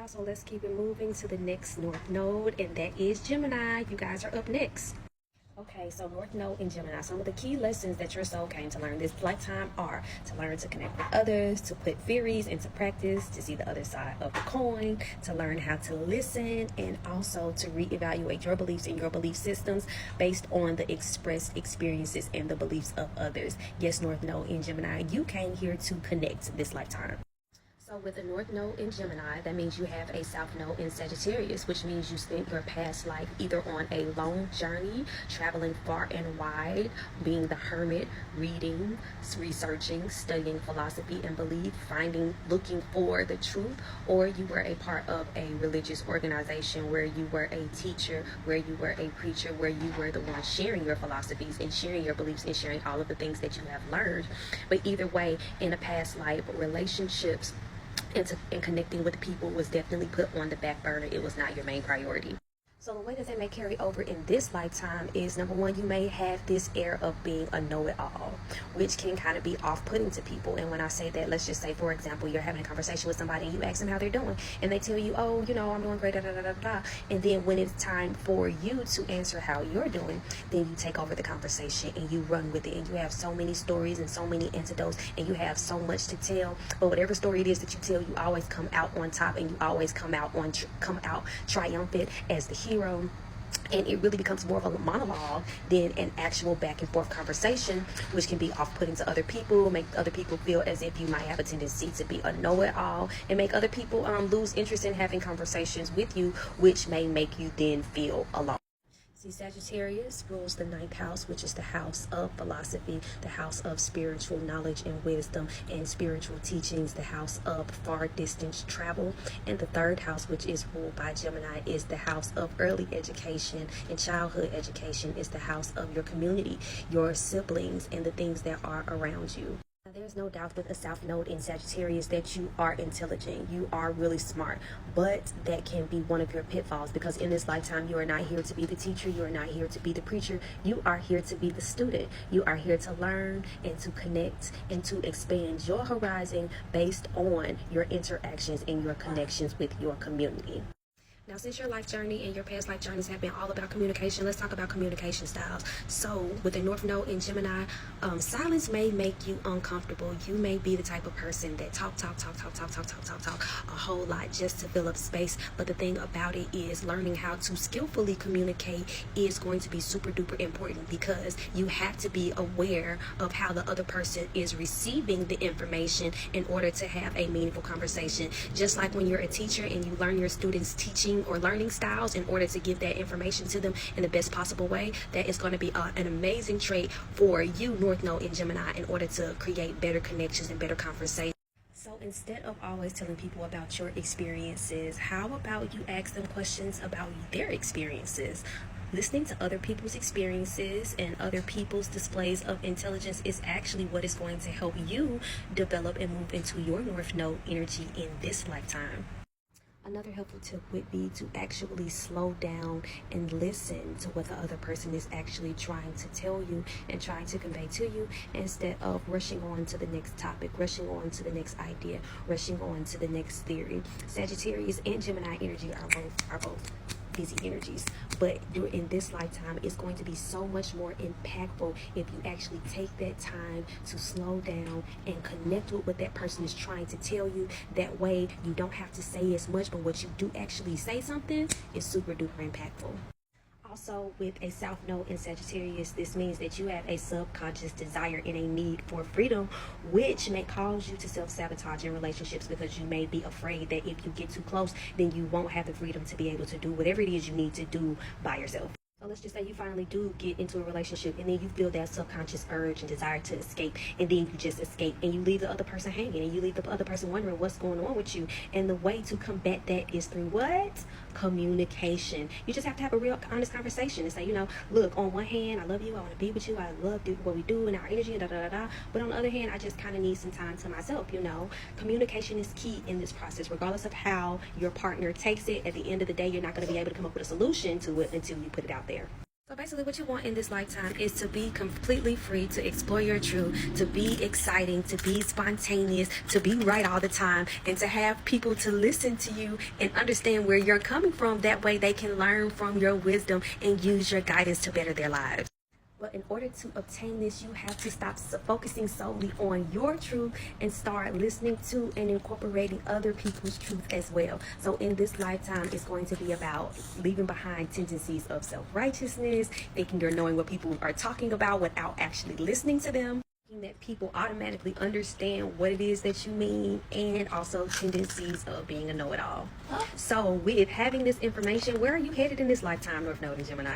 y'all, so let's keep it moving to the next North Node, and that is Gemini. You guys are up next. Okay, so North Node in Gemini. Some of the key lessons that your soul came to learn this lifetime are to learn to connect with others, to put theories into practice, to see the other side of the coin, to learn how to listen, and also to reevaluate your beliefs and your belief systems based on the expressed experiences and the beliefs of others. Yes, North Node in Gemini, you came here to connect this lifetime. So with a North Node in Gemini, that means you have a South Node in Sagittarius, which means you spent your past life either on a long journey, traveling far and wide, being the hermit, reading, researching, studying philosophy and belief, looking for the truth, or you were a part of a religious organization where you were a teacher, where you were a preacher, where you were the one sharing your philosophies and sharing your beliefs and sharing all of the things that you have learned. But either way, in a past life, relationships and connecting with people was definitely put on the back burner. It was not your main priority. So the way that they may carry over in this lifetime is, number one, you may have this air of being a know-it-all, which can kind of be off-putting to people. And when I say that, let's just say, for example, you're having a conversation with somebody and you ask them how they're doing, and they tell you, oh, I'm doing great, da da da da da. And then when it's time for you to answer how you're doing, then you take over the conversation and you run with it. And you have so many stories and so many anecdotes, and you have so much to tell. But whatever story it is that you tell, you always come out on top, and you always come out triumphant as the hero. And it really becomes more of a monologue than an actual back and forth conversation, which can be off-putting to other people, make other people feel as if you might have a tendency to be a know-it-all, and make other people lose interest in having conversations with you, which may make you then feel alone. See, Sagittarius rules the 9th house, which is the house of philosophy, the house of spiritual knowledge and wisdom and spiritual teachings, the house of far distance travel. And the 3rd house, which is ruled by Gemini, is the house of early education and childhood education, is the house of your community, your siblings, and the things that are around you. There's no doubt with a South Node in Sagittarius that you are intelligent, you are really smart, but that can be one of your pitfalls, because in this lifetime you are not here to be the teacher, you are not here to be the preacher, you are here to be the student. You are here to learn and to connect and to expand your horizon based on your interactions and your connections with your community. Now, since your life journey and your past life journeys have been all about communication, let's talk about communication styles. So with a North Node in Gemini, silence may make you uncomfortable. You may be the type of person that talk a whole lot just to fill up space. But the thing about it is, learning how to skillfully communicate is going to be super duper important, because you have to be aware of how the other person is receiving the information in order to have a meaningful conversation. Just like when you're a teacher and you learn your students' teaching or learning styles in order to give that information to them in the best possible way, that is going to be an amazing trait for you, North Node in Gemini, in order to create better connections and better conversations. So instead of always telling people about your experiences, how about you ask them questions about their experiences? Listening to other people's experiences and other people's displays of intelligence is actually what is going to help you develop and move into your North Node energy in this lifetime. Another helpful tip would be to actually slow down and listen to what the other person is actually trying to tell you and trying to convey to you, instead of rushing on to the next topic, rushing on to the next idea, rushing on to the next theory. Sagittarius and Gemini energy are both busy energies, but in this lifetime it's going to be so much more impactful if you actually take that time to slow down and connect with what that person is trying to tell you. That way you don't have to say as much, but what you do actually say something is super duper impactful. Also, with a South Node in Sagittarius, this means that you have a subconscious desire and a need for freedom, which may cause you to self-sabotage in relationships, because you may be afraid that if you get too close, then you won't have the freedom to be able to do whatever it is you need to do by yourself. So let's just say you finally do get into a relationship, and then you feel that subconscious urge and desire to escape, and then you just escape and you leave the other person hanging, and you leave the other person wondering what's going on with you. And the way to combat that is through what? Communication. You just have to have a real honest conversation and say, look, on one hand, I love you, I want to be with you, I love what we do and our energy, but on the other hand, I just kind of need some time to myself. Communication is key in this process. Regardless of how your partner takes it, at the end of the day, you're not going to be able to come up with a solution to it until you put it out there. So basically what you want in this lifetime is to be completely free, to explore your truth, to be exciting, to be spontaneous, to be right all the time, and to have people to listen to you and understand where you're coming from. That way they can learn from your wisdom and use your guidance to better their lives. But in order to obtain this, you have to stop focusing solely on your truth and start listening to and incorporating other people's truth as well. So in this lifetime, it's going to be about leaving behind tendencies of self-righteousness, thinking you're knowing what people are talking about without actually listening to them, thinking that people automatically understand what it is that you mean, and also tendencies of being a know-it-all. So with having this information, where are you headed in this lifetime, North Node and Gemini?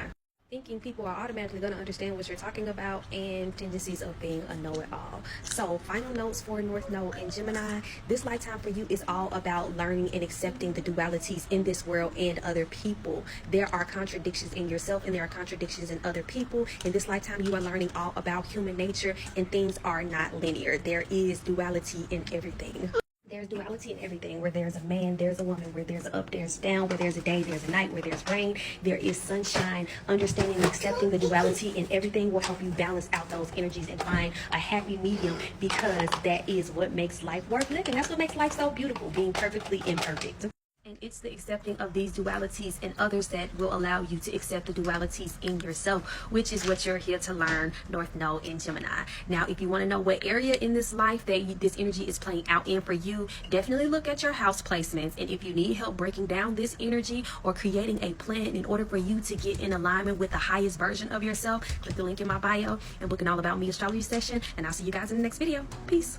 Thinking people are automatically going to understand what you're talking about, and tendencies of being a know-it-all. So final notes for North Node and Gemini. This lifetime for you is all about learning and accepting the dualities in this world and other people. There are contradictions in yourself and there are contradictions in other people. In this lifetime, you are learning all about human nature, and things are not linear. There is duality in everything. There's duality in everything. Where there's a man, there's a woman. Where there's an up, there's down. Where there's a day, there's a night. Where there's rain, there is sunshine. Understanding and accepting the duality in everything will help you balance out those energies and find a happy medium, because that is what makes life worth living. That's what makes life so beautiful, being perfectly imperfect. And it's the accepting of these dualities in others that will allow you to accept the dualities in yourself, which is what you're here to learn, North Node and Gemini. Now, if you want to know what area in this life that this energy is playing out in for you, definitely look at your house placements. And if you need help breaking down this energy or creating a plan in order for you to get in alignment with the highest version of yourself, click the link in my bio and book an All About Me astrology session. And I'll see you guys in the next video. Peace.